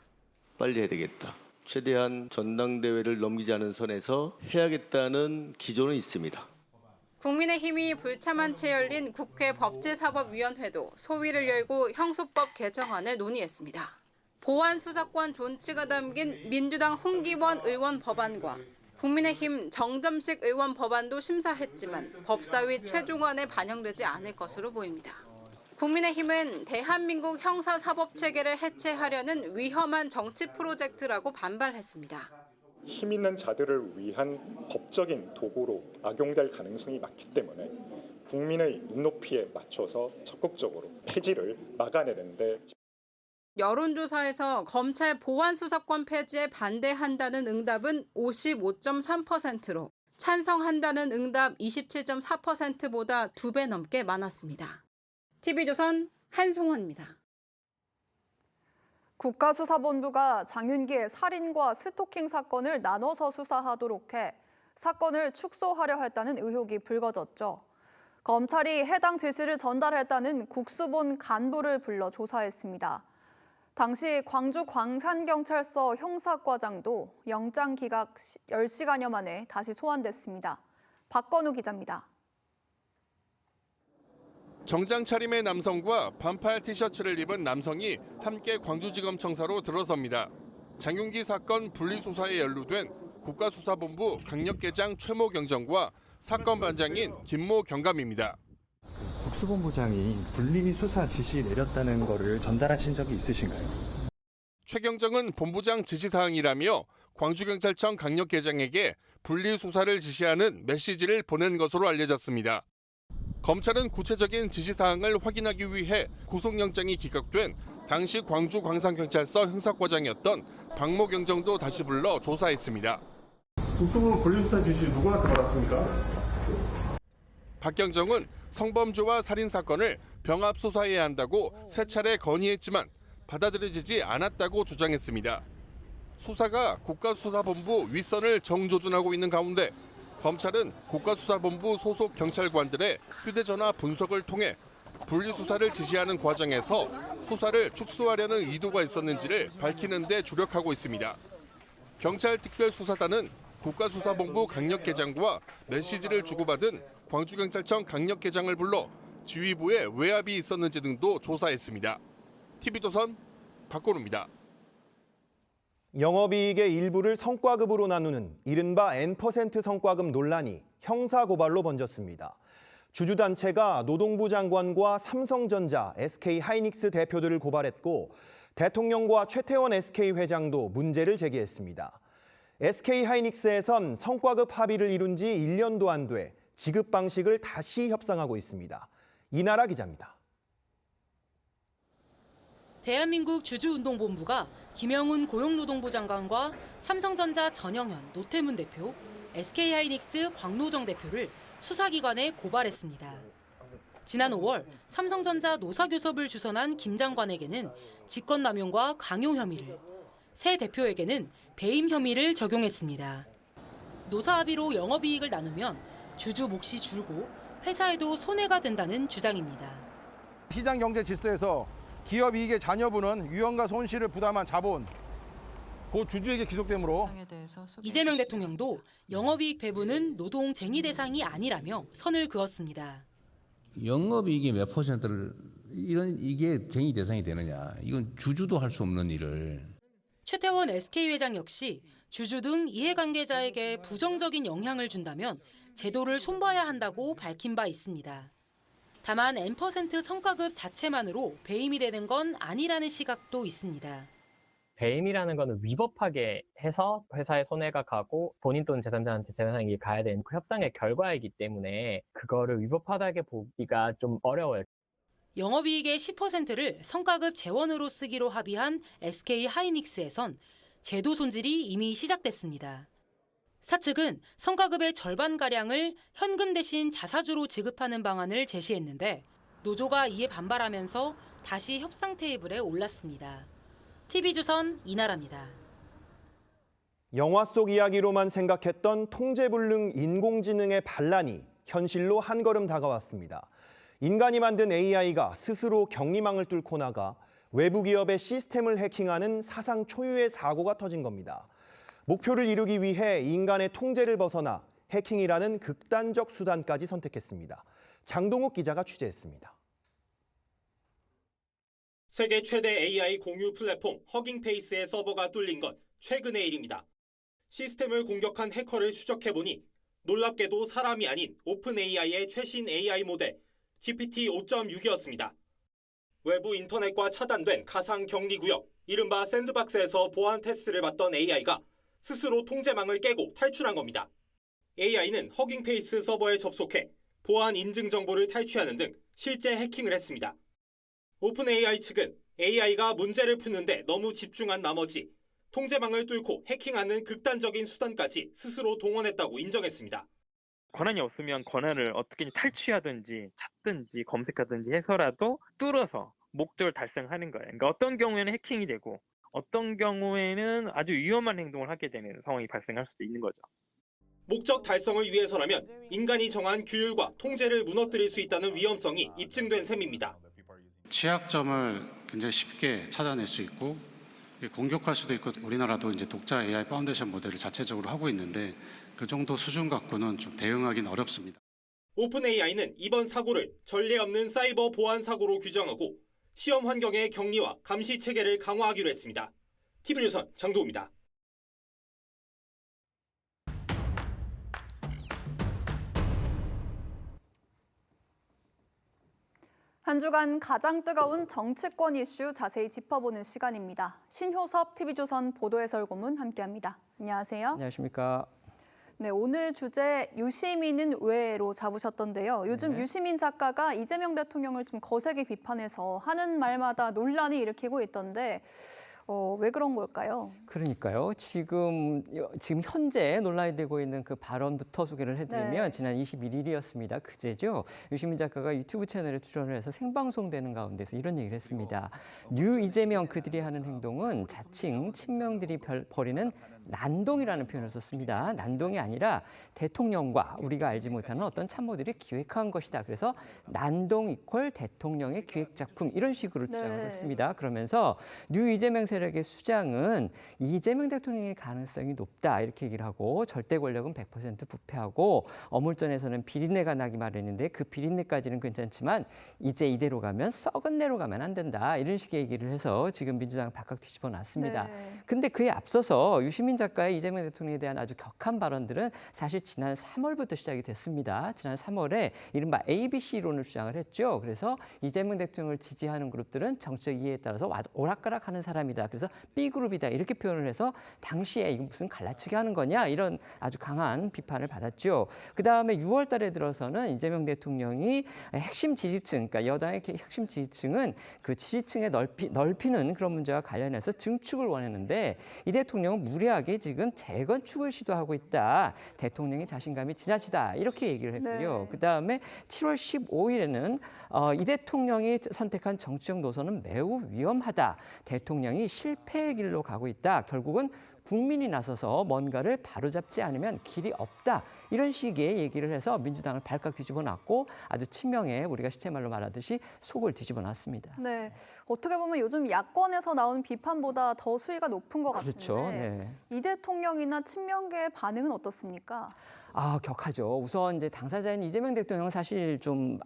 빨리 해야 되겠다. 최대한 전당대회를 넘기지 않은 선에서 해야겠다는 기조는 있습니다. 국민의힘이 불참한 채 열린 국회 법제사법위원회도 소위를 열고 형소법 개정안을 논의했습니다. 보안 수사권 존치가 담긴 민주당 홍기원 의원 법안과 국민의힘 정점식 의원 법안도 심사했지만 법사위 최종안에 반영되지 않을 것으로 보입니다. 국민의힘은 대한민국 형사사법체계를 해체하려는 위험한 정치 프로젝트라고 반발했습니다. 힘 있는 자들을 위한 법적인 도구로 악용될 가능성이 많기 때문에 국민의 눈높이에 맞춰서 적극적으로 폐지를 막아내는데 여론조사에서 검찰 보안 수사권 폐지에 반대한다는 응답은 55.3%로 찬성한다는 응답 27.4%보다 2배 넘게 많았습니다. TV조선 한송원입니다. 국가수사본부가 장윤기의 살인과 스토킹 사건을 나눠서 수사하도록 해 사건을 축소하려 했다는 의혹이 불거졌죠. 검찰이 해당 지시를 전달했다는 국수본 간부를 불러 조사했습니다. 당시 광주 광산경찰서 형사과장도 영장 기각 10시간여 만에 다시 소환됐습니다. 박건우 기자입니다. 정장 차림의 남성과 반팔 티셔츠를 입은 남성이 함께 광주지검청사로 들어섭니다. 장윤기 사건 분리수사에 연루된 국가수사본부 강력계장 최모 경정과 사건 반장인 김모 경감입니다. 국수본부장이 분리수사 지시 내렸다는 거를 전달하신 적이 있으신가요? 최 경정은 본부장 지시사항이라며 광주경찰청 강력계장에게 분리수사를 지시하는 메시지를 보낸 것으로 알려졌습니다. 검찰은 구체적인 지시사항을 확인하기 위해 구속영장이 기각된 당시 광주 광산경찰서 형사과장이었던 박모 경정도 다시 불러 조사했습니다. 국수본 분리수사 지시 누구한테 받았습니까? 박 경정은 성범죄와 살인사건을 병합 수사해야 한다고 세 차례 건의했지만 받아들여지지 않았다고 주장했습니다. 수사가 국가수사본부 윗선을 정조준하고 있는 가운데 검찰은 국가수사본부 소속 경찰관들의 휴대전화 분석을 통해 분리수사를 지시하는 과정에서 수사를 축소하려는 의도가 있었는지를 밝히는 데 주력하고 있습니다. 경찰특별수사단은 국가수사본부 강력계장과 메시지를 주고받은 광주경찰청 강력계장을 불러 지휘부에 외압이 있었는지 등도 조사했습니다. TV조선 박건우입니다. 영업이익의 일부를 성과급으로 나누는 이른바 N% 성과급 논란이 형사고발로 번졌습니다. 주주단체가 노동부 장관과 삼성전자, SK하이닉스 대표들을 고발했고 대통령과 최태원 SK회장도 문제를 제기했습니다. SK하이닉스에선 성과급 합의를 이룬 지 1년도 안 돼 지급 방식을 다시 협상하고 있습니다. 이나라 기자입니다. 대한민국 주주운동본부가 김영훈 고용노동부 장관과 삼성전자 전영현 노태문 대표, SK하이닉스 광노정 대표를 수사기관에 고발했습니다. 지난 5월 삼성전자 노사교섭을 주선한 김 장관에게는 직권남용과 강요 혐의를, 새 대표에게는 배임 혐의를 적용했습니다. 노사합의로 영업이익을 나누면 주주 몫이 줄고 회사에도 손해가 된다는 주장입니다. 시장 경제 질서에서 기업 이익의 잔여분은 위험과 손실을 부담한 자본, 고 주주에게 기속되므로 이재명 대통령도 영업이익 배분은 노동쟁의 대상이 아니라며 선을 그었습니다. 영업이익의 몇 퍼센트를 이게 쟁의 대상이 되느냐. 이건 주주도 할 수 없는 일을. 최태원 SK 회장 역시 주주 등 이해관계자에게 부정적인 영향을 준다면 제도를 손봐야 한다고 밝힌 바 있습니다. 다만 N% 성과급 자체만으로 배임이 되는 건 아니라는 시각도 있습니다. 배임이라는 거는 위법하게 해서 회사에 손해가 가고 본인 또는 제3자한테 재산이익이 가야 되는 그 협상의 결과이기 때문에 그거를 위법하다게 보기가 좀 어려워요. 영업이익의 10%를 성과급 재원으로 쓰기로 합의한 SK 하이닉스에선 제도 손질이 이미 시작됐습니다. 사측은 성과급의 절반가량을 현금 대신 자사주로 지급하는 방안을 제시했는데 노조가 이에 반발하면서 다시 협상 테이블에 올랐습니다. TV조선 이나라입니다. 영화 속 이야기로만 생각했던 통제불능 인공지능의 반란이 현실로 한 걸음 다가왔습니다. 인간이 만든 AI가 스스로 격리망을 뚫고 나가 외부 기업의 시스템을 해킹하는 사상 초유의 사고가 터진 겁니다. 목표를 이루기 위해 인간의 통제를 벗어나 해킹이라는 극단적 수단까지 선택했습니다. 장동욱 기자가 취재했습니다. 세계 최대 AI 공유 플랫폼 허깅페이스의 서버가 뚫린 건 최근의 일입니다. 시스템을 공격한 해커를 추적해보니 놀랍게도 사람이 아닌 오픈 AI의 최신 AI 모델 GPT 5.6이었습니다. 외부 인터넷과 차단된 가상 격리구역, 이른바 샌드박스에서 보안 테스트를 받던 AI가 스스로 통제망을 깨고 탈출한 겁니다. AI는 허깅페이스 서버에 접속해 보안 인증 정보를 탈취하는 등 실제 해킹을 했습니다. 오픈 AI 측은 AI가 문제를 푸는데 너무 집중한 나머지 통제망을 뚫고 해킹하는 극단적인 수단까지 스스로 동원했다고 인정했습니다. 권한이 없으면 권한을 어떻게 탈취하든지 찾든지 검색하든지 해서라도 뚫어서 목적을 달성하는 거예요. 그러니까 어떤 경우에는 해킹이 되고 어떤 경우에는 아주 위험한 행동을 하게 되는 상황이 발생할 수도 있는 거죠. 목적 달성을 위해서라면 인간이 정한 규율과 통제를 무너뜨릴 수 있다는 위험성이 입증된 셈입니다. 취약점을 굉장히 쉽게 찾아낼 수 있고 공격할 수도 있고 우리나라도 이제 독자 AI 파운데이션 모델을 자체적으로 하고 있는데 그 정도 수준 갖고는 좀 대응하기는 어렵습니다. 오픈 AI는 이번 사고를 전례 없는 사이버 보안 사고로 규정하고 시험 환경의 격리와 감시 체계를 강화하기로 했습니다. TV조선 장도우입니다. 한 주간 가장 뜨거운 정치권 이슈 자세히 짚어보는 시간입니다. 신효섭 TV조선 보도해설 고문 함께합니다. 안녕하세요. 안녕하십니까. 네, 오늘 주제 유시민은 왜로 잡으셨던데요. 요즘 네. 유시민 작가가 이재명 대통령을 좀 거세게 비판해서 하는 말마다 논란이 일으키고 있던데 왜 그런 걸까요? 그러니까요. 지금 현재 논란이 되고 있는 그 발언부터 소개를 해드리면 네. 지난 21일이었습니다. 그제죠. 유시민 작가가 유튜브 채널에 출연을 해서 생방송되는 가운데서 이런 얘기를 했습니다. 뉴 이재명 그들이 하는 행동은 자칭 친명들이 벌이는 난동이라는 표현을 썼습니다. 난동이 아니라 대통령과 우리가 알지 못하는 어떤 참모들이 기획한 것이다. 그래서 난동 이퀄 대통령의 기획 작품 이런 식으로 주장을 했습니다. 그러면서 뉴 이재명 세력의 수장은 이재명 대통령의 가능성이 높다 이렇게 얘기를 하고 절대 권력은 100% 부패하고 어물전에서는 비린내가 나기 마련인데 그 비린내까지는 괜찮지만 이제 이대로 가면 썩은 내로 가면 안 된다 이런 식의 얘기를 해서 지금 민주당을 바깥 뒤집어 놨습니다. 근데 그에 앞서서 유시민 작가의 이재명 대통령에 대한 아주 격한 발언들은 사실 지난 3월부터 시작이 됐습니다. 지난 3월에 이른바 ABC-론을 주장을 했죠. 그래서 이재명 대통령을 지지하는 그룹들은 정치적 이해에 따라서 오락가락하는 사람이다. 그래서 B그룹이다. 이렇게 표현을 해서 당시에 이거 무슨 갈라치기 하는 거냐 이런 아주 강한 비판을 받았죠. 그다음에 6월 달에 들어서는 이재명 대통령이 핵심 지지층, 그러니까 여당의 핵심 지지층은 그 지지층에 넓히는 그런 문제와 관련해서 증축을 원했는데 이 대통령은 무리하게 지금 재건축을 시도하고 있다. 대통령의 자신감이 지나치다. 이렇게 얘기를 했고요. 그다음에 7월 15일에는 이 대통령이 선택한 정치적 노선은 매우 위험하다. 대통령이 실패의 길로 가고 있다. 결국은 국민이 나서서 뭔가를 바로잡지 않으면 길이 없다. 이런 식의 얘기를 해서 민주당을 발칵 뒤집어 놨고 아주 친명에 우리가 시체말로 말하듯이 속을 뒤집어 놨습니다. 네, 어떻게 보면 요즘 야권에서 나오는 비판보다 더 수위가 높은 것 그렇죠. 같은데 네. 이 대통령이나 친명계의 반응은 어떻습니까? 격하죠. 우선 이제 당사자인 이재명 대통령은 사실 좀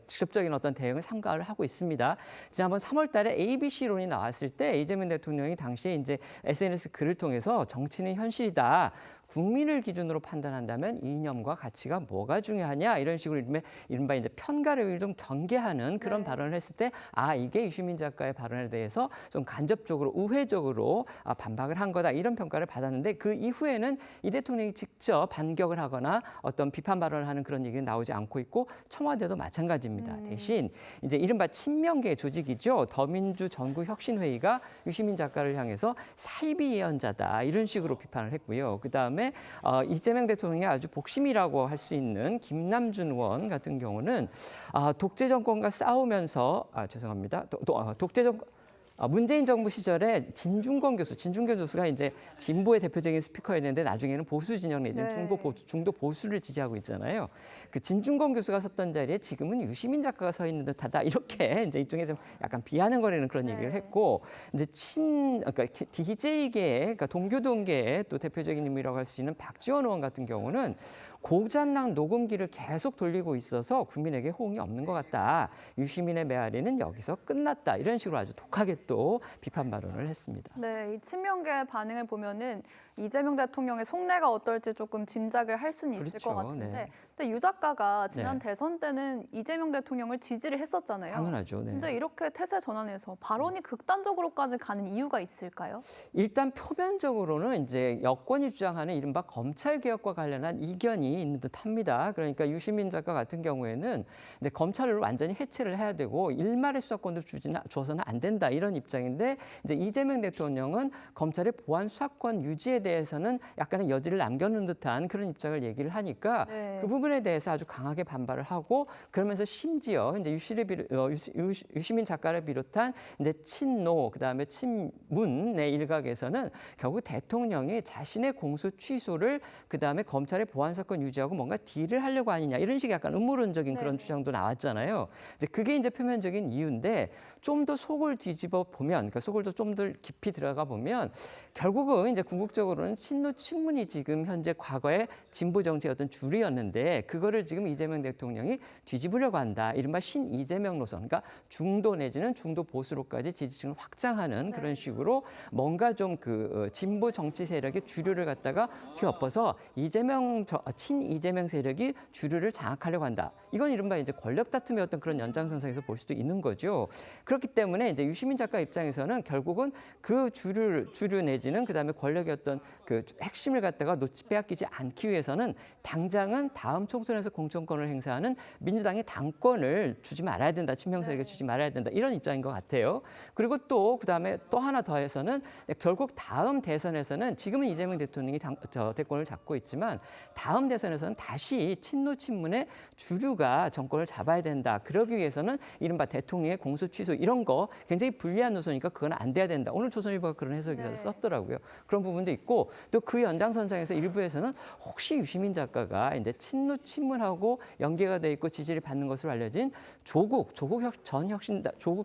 직접적인 어떤 대응을 삼가를 하고 있습니다. 지난번 3월달에 ABC론이 나왔을 때 이재명 대통령이 당시에 이제 SNS 글을 통해서 정치는 현실이다. 국민을 기준으로 판단한다면 이념과 가치가 뭐가 중요하냐 이런 식으로 이른바 이제 편가를 좀 경계하는 그런 발언을 했을 때 이게 유시민 작가의 발언에 대해서 좀 간접적으로 우회적으로 반박을 한 거다 이런 평가를 받았는데 그 이후에는 이 대통령이 직접 반격을 하거나 어떤 비판 발언을 하는 그런 얘기는 나오지 않고 있고 청와대도 마찬가지입니다. 대신 이제 이른바 친명계 조직이죠. 더민주 전국혁신회의가 유시민 작가를 향해서 사이비 예언자다 이런 식으로 비판을 했고요. 그다음에 이재명 대통령이 아주 복심이라고 할 수 있는 김남준 의원 같은 경우는 독재 정권과 싸우면서 문재인 정부 시절에 진중권 교수가 이제 진보의 대표적인 스피커였는데 나중에는 보수 진영 내지는 중도 보수를 지지하고 있잖아요. 그 진중권 교수가 섰던 자리에 지금은 유시민 작가가 서 있는 듯하다 이렇게 이제 일종의 좀 약간 비아냥거리는 그런 얘기를 했고 이제 그러니까 DJ계의 그러니까 동교동계의 또 대표적인 인물이라고 할 수 있는 박지원 의원 같은 경우는 고장난 녹음기를 계속 돌리고 있어서 국민에게 호응이 없는 것 같다. 유시민의 메아리는 여기서 끝났다. 이런 식으로 아주 독하게 또 비판 발언을 했습니다. 네, 이 친명계 반응을 보면은 이재명 대통령의 속내가 어떨지 조금 짐작을 할 수는 있을 것 같은데 네. 근데 유 작가가 지난 대선 때는 이재명 대통령을 지지를 했었잖아요. 당연하죠. 네. 근데 이렇게 태세 전환해서 발언이 극단적으로까지 가는 이유가 있을까요? 일단 표면적으로는 이제 여권이 주장하는 이른바 검찰 개혁과 관련한 이견이 있는 듯합니다. 그러니까 유시민 작가 같은 경우에는 이제 검찰을 완전히 해체를 해야 되고 일말의 수사권도 줘서는 안 된다 이런 입장인데 이제 이재명 대통령은 검찰의 보안 수사권 유지에 대해서는 약간의 여지를 남겨놓은 듯한 그런 입장을 얘기를 하니까 그 부분에 대해서 아주 강하게 반발을 하고 그러면서 심지어 이제 유시민 작가를 비롯한 이제 친노 그다음에 친문의 일각에서는 결국 대통령이 자신의 공소 취소를 그다음에 검찰의 보안 사건 유지하고 뭔가 딜을 하려고 하느냐 이런 식의 약간 음모론적인 그런 주장도 나왔잖아요. 이제 그게 이제 표면적인 이유인데 좀 더 속을 뒤집어 보면, 그러니까 속을 좀 더 깊이 들어가 보면 결국은 이제 궁극적으로는 친노 친문이 지금 현재 과거의 진보 정치의 어떤 주류였는데 그거를 지금 이재명 대통령이 뒤집으려고 한다. 이른바 신 이재명 노선, 그러니까 중도 내지는 중도 보수로까지 지지층을 확장하는 그런 식으로 뭔가 좀 그 진보 정치 세력의 주류를 갖다가 뒤엎어서 친 이재명 세력이 주류를 장악하려고 한다. 이건 이른바 이제 권력 다툼의 어떤 그런 연장선상에서 볼 수도 있는 거죠. 그렇기 때문에 이제 유시민 작가 입장에서는 결국은 그 주류 내지는 그다음에 권력의 어떤 그 핵심을 갖다가 빼앗기지 않기 위해서는 당장은 다음 총선에서 공천권을 행사하는 민주당의 당권을 주지 말아야 된다. 친명세력에 주지 말아야 된다. 이런 입장인 것 같아요. 그리고 또 그다음에 또 하나 더해서는 결국 다음 대선에서는 지금은 이재명 대통령이 대권을 잡고 있지만 다음 대선에서는 다시 친노 친문의 주류가 정권을 잡아야 된다. 그러기 위해서는 이른바 대통령의 공소 취소 이런 거 굉장히 불리한 노선이니까 그건 안 돼야 된다. 오늘 조선일보가 그런 해설 기사를 썼더라고요. 그런 부분도 있고 또 그 연장선상에서 일부에서는 혹시 유시민 작가가 이제 친노 친문하고 연계가 돼 있고 지지를 받는 것으로 알려진 조국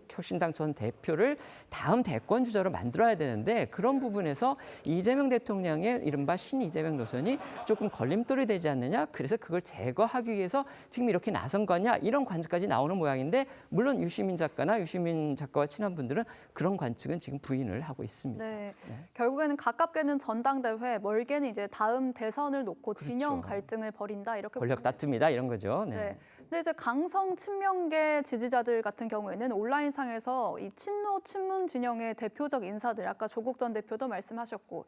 혁신당 전 대표를 다음 대권 주자로 만들어야 되는데 그런 부분에서 이재명 대통령의 이른바 신 이재명 노선이 조금 걸림돌이 되지 않느냐. 그래서 그걸 제거하기 위해서 지금 이렇게 나선 거냐 이런 관측까지 나오는 모양인데 물론 유시민 작가나 유시민 작가와 친한 분들은 그런 관측은 지금 부인을 하고 있습니다. 네. 결국에는 가깝게는 전당대회, 멀게는 이제 다음 대선을 놓고 진영 갈등을 벌인다 이렇게 권력 다툼이다 이런 거죠. 네. 근데 이제 강성 친명계 지지자들 같은 경우에는 온라인상에서 이 친노 친문 진영의 대표적 인사들 아까 조국 전 대표도 말씀하셨고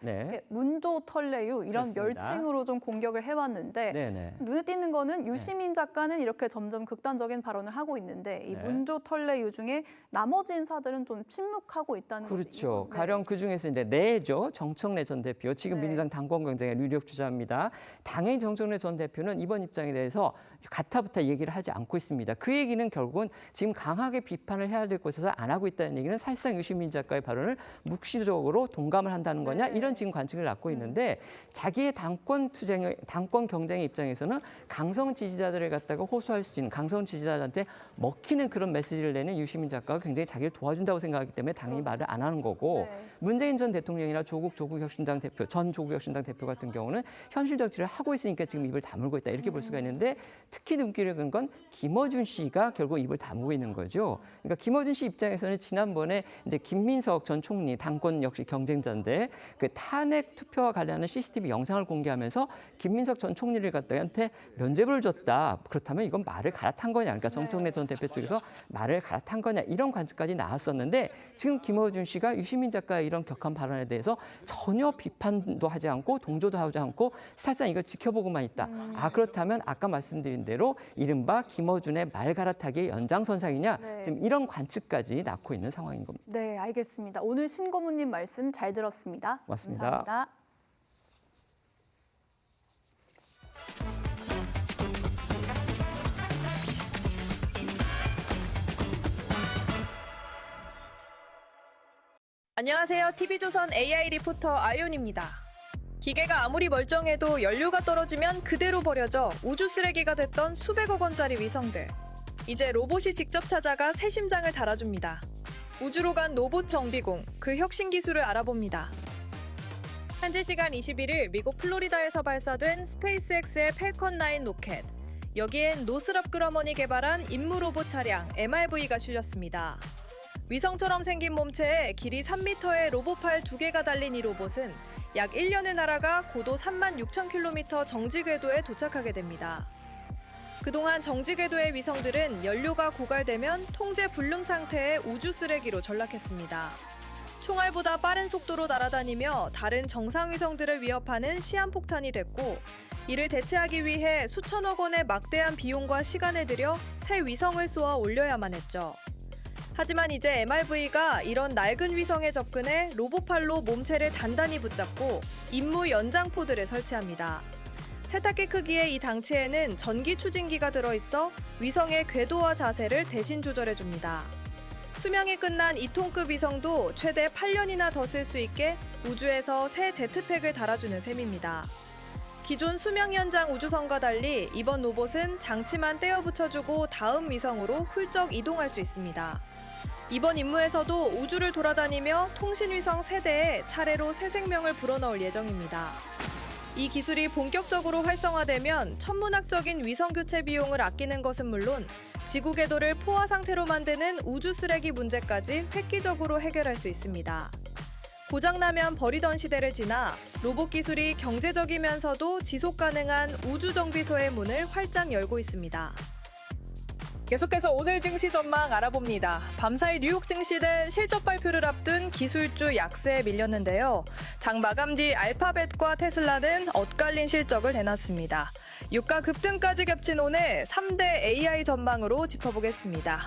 문조 털레유 이런 멸칭으로 좀 공격을 해왔는데 눈에 띄는 거는 유시민 작가는 이렇게 점점 극단적인 발언을 하고 있는데 이 문조 털레유 중에 나머지 인사들은 좀 침묵하고 있다는 거죠. 그렇죠. 가령 그중에서 이제 내죠. 정청래 전 대표. 지금 민주당 당권 경쟁의 유력 주자입니다. 당연히 정청래 전 대표는 이번 입장에 대해서 가타부타 얘기를 하지 않고 있습니다. 그 얘기는 결국은 지금 강하게 비판을 해야 될 곳에서 안 하고 있다는 얘기는 사실상 유시민 작가의 발언을 묵시적으로 동감을 한다는 거냐 이런 지금 관측을 갖고 있는데 자기의 당권 경쟁의 입장에서는 강성 지지자들을 갖다가 호소할 수 있는 강성 지지자들한테 먹히는 그런 메시지를 내는 유시민 작가가 굉장히 자기를 도와준다고 생각하기 때문에 당연히 말을 안 하는 거고 문재인 전 대통령이나 조국혁신당 대표, 전 조국혁신당 대표 같은 경우는 현실 정치를 하고 있으니까 지금 입을 다물고 있다 이렇게 볼 수가 있는데 특히 눈길을 끈 건 김어준 씨가 결국 입을 다물고 있는 거죠. 그러니까 김어준 씨 입장에서는 지난번에 이제 김민석 전 총리 당권 역시 경쟁자인데 그 탄핵 투표와 관련한 CCTV 영상을 공개하면서 김민석 전 총리를 갖다한테 면죄부를 줬다. 그렇다면 이건 말을 갈아탄 거냐? 그러니까 정청래 전 대표 쪽에서 말을 갈아탄 거냐? 이런 관측까지 나왔었는데 지금 김어준 씨가 유시민 작가의 이런 격한 발언에 대해서 전혀 비판도 하지 않고 동조도 하지 않고 사실상 이걸 지켜보고만 있다. 그렇다면 아까 말씀드린 대로 이른바 김어준의 말 갈아타기의 연장선상이냐? 지금 이런 관측까지 낳고 있는 상황인 겁니다. 네, 알겠습니다. 오늘 신고문님 말씀 잘 들었습니다. 맞습니다. 감사합니다. 안녕하세요. TV조선 AI 리포터 아이온입니다. 기계가 아무리 멀쩡해도 연료가 떨어지면 그대로 버려져 우주 쓰레기가 됐던 수백억 원짜리 위성들. 이제 로봇이 직접 찾아가 새 심장을 달아줍니다. 우주로 간 로봇 정비공, 그 혁신 기술을 알아봅니다. 현지 시간 21일 미국 플로리다에서 발사된 스페이스X의 팰컨 9 로켓. 여기엔 노스럽 그러머니 개발한 임무 로봇 차량 MRV가 실렸습니다. 위성처럼 생긴 몸체에 길이 3m의 로봇팔 2개가 달린 이 로봇은 약 1년을 날아가 고도 36,000km 정지 궤도에 도착하게 됩니다. 그동안 정지 궤도의 위성들은 연료가 고갈되면 통제 불능 상태의 우주 쓰레기로 전락했습니다. 총알보다 빠른 속도로 날아다니며 다른 정상 위성들을 위협하는 시한폭탄이 됐고, 이를 대체하기 위해 수천억 원의 막대한 비용과 시간을 들여 새 위성을 쏘아 올려야만 했죠. 하지만 이제 MRV가 이런 낡은 위성에 접근해 로봇팔로 몸체를 단단히 붙잡고 임무 연장포드를 설치합니다. 세탁기 크기의 이 당치에는 전기 추진기가 들어있어 위성의 궤도와 자세를 대신 조절해줍니다. 수명이 끝난 2톤급 위성도 최대 8년이나 더 쓸 수 있게 우주에서 새 제트팩을 달아주는 셈입니다. 기존 수명 연장 우주선과 달리 이번 로봇은 장치만 떼어 붙여주고 다음 위성으로 훌쩍 이동할 수 있습니다. 이번 임무에서도 우주를 돌아다니며 통신위성 3대에 차례로 새 생명을 불어넣을 예정입니다. 이 기술이 본격적으로 활성화되면 천문학적인 위성 교체 비용을 아끼는 것은 물론 지구 궤도를 포화 상태로 만드는 우주 쓰레기 문제까지 획기적으로 해결할 수 있습니다. 고장나면 버리던 시대를 지나 로봇 기술이 경제적이면서도 지속 가능한 우주 정비소의 문을 활짝 열고 있습니다. 계속해서 오늘 증시 전망 알아봅니다. 밤사이 뉴욕 증시는 실적 발표를 앞둔 기술주 약세에 밀렸는데요. 장 마감 뒤 알파벳과 테슬라는 엇갈린 실적을 내놨습니다. 유가 급등까지 겹친 오늘 3대 AI 전망으로 짚어보겠습니다.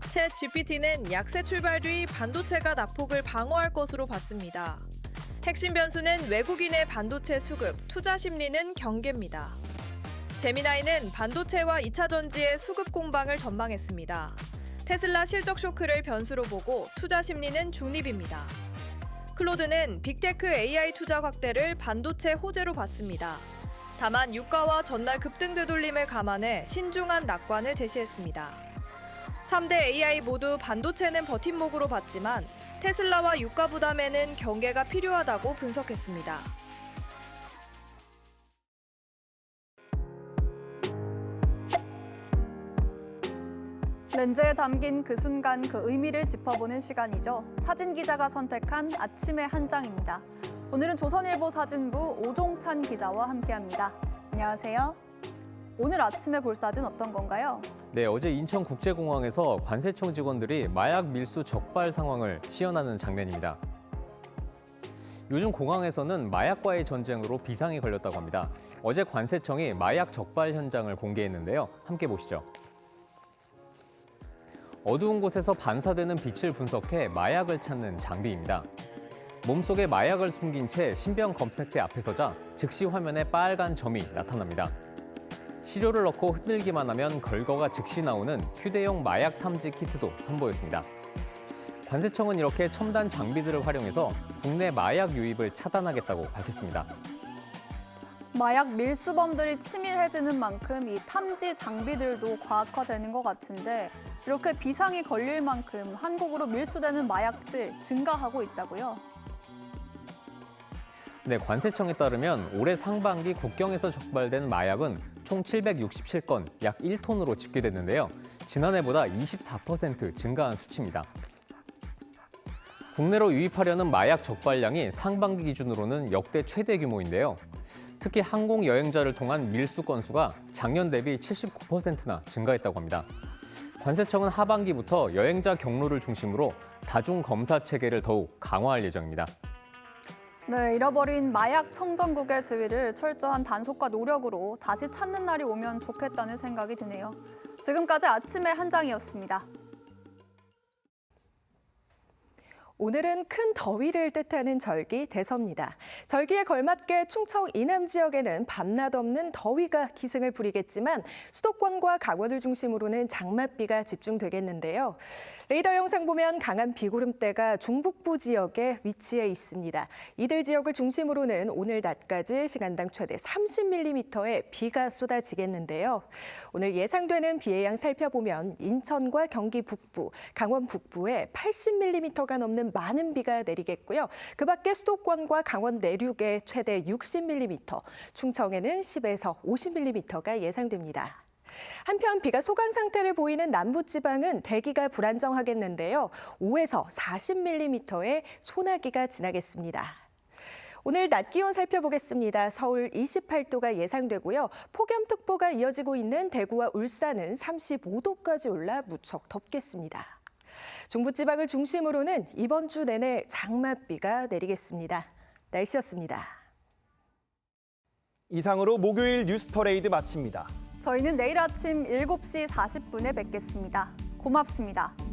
챗 GPT는 약세 출발 뒤 반도체가 낙폭을 방어할 것으로 봤습니다. 핵심 변수는 외국인의 반도체 수급, 투자 심리는 경계입니다. 제미나이는 반도체와 2차 전지의 수급 공방을 전망했습니다. 테슬라 실적 쇼크를 변수로 보고 투자 심리는 중립입니다. 클로드는 빅테크 AI 투자 확대를 반도체 호재로 봤습니다. 다만 유가와 전날 급등 되돌림을 감안해 신중한 낙관을 제시했습니다. 3대 AI 모두 반도체는 버팀목으로 봤지만 테슬라와 유가 부담에는 경계가 필요하다고 분석했습니다. 렌즈에 담긴 그 순간 그 의미를 짚어보는 시간이죠. 사진 기자가 선택한 아침의 한 장입니다. 오늘은 조선일보 사진부 오종찬 기자와 함께합니다. 안녕하세요. 오늘 아침에 볼 사진 어떤 건가요? 네, 어제 인천국제공항에서 관세청 직원들이 마약 밀수 적발 상황을 시연하는 장면입니다. 요즘 공항에서는 마약과의 전쟁으로 비상이 걸렸다고 합니다. 어제 관세청이 마약 적발 현장을 공개했는데요. 함께 보시죠. 어두운 곳에서 반사되는 빛을 분석해 마약을 찾는 장비입니다. 몸속에 마약을 숨긴 채 신병 검색대 앞에 서자 즉시 화면에 빨간 점이 나타납니다. 시료를 넣고 흔들기만 하면 결과가 즉시 나오는 휴대용 마약 탐지 키트도 선보였습니다. 관세청은 이렇게 첨단 장비들을 활용해서 국내 마약 유입을 차단하겠다고 밝혔습니다. 마약 밀수범들이 치밀해지는 만큼 이 탐지 장비들도 과학화되는 것 같은데 이렇게 비상이 걸릴 만큼 한국으로 밀수되는 마약들 증가하고 있다고요? 네, 관세청에 따르면 올해 상반기 국경에서 적발된 마약은 총 767건, 약 1톤으로 집계됐는데요. 지난해보다 24% 증가한 수치입니다. 국내로 유입하려는 마약 적발량이 상반기 기준으로는 역대 최대 규모인데요. 특히 항공 여행자를 통한 밀수 건수가 작년 대비 79%나 증가했다고 합니다. 관세청은 하반기부터 여행자 경로를 중심으로 다중 검사 체계를 더욱 강화할 예정입니다. 네, 잃어버린 마약 청정국의 지위를 철저한 단속과 노력으로 다시 찾는 날이 오면 좋겠다는 생각이 드네요. 지금까지 아침의 한 장이었습니다. 오늘은 큰 더위를 뜻하는 절기 대서입니다. 절기에 걸맞게 충청 이남 지역에는 밤낮 없는 더위가 기승을 부리겠지만 수도권과 강원을 중심으로는 장맛비가 집중되겠는데요. 레이더 영상 보면 강한 비구름대가 중북부 지역에 위치해 있습니다. 이들 지역을 중심으로는 오늘 낮까지 시간당 최대 30mm의 비가 쏟아지겠는데요. 오늘 예상되는 비의 양 살펴보면 인천과 경기 북부, 강원 북부에 80mm가 넘는 많은 비가 내리겠고요. 그 밖에 수도권과 강원 내륙에 최대 60mm, 충청에는 10에서 50mm가 예상됩니다. 한편 비가 소강 상태를 보이는 남부지방은 대기가 불안정하겠는데요. 5에서 40mm의 소나기가 지나겠습니다. 오늘 낮 기온 살펴보겠습니다. 서울 28도가 예상되고요. 폭염특보가 이어지고 있는 대구와 울산은 35도까지 올라 무척 덥겠습니다. 중부지방을 중심으로는 이번 주 내내 장맛비가 내리겠습니다. 날씨였습니다. 이상으로 목요일 뉴스퍼레이드 마칩니다. 저희는 내일 아침 7시 40분에 뵙겠습니다. 고맙습니다.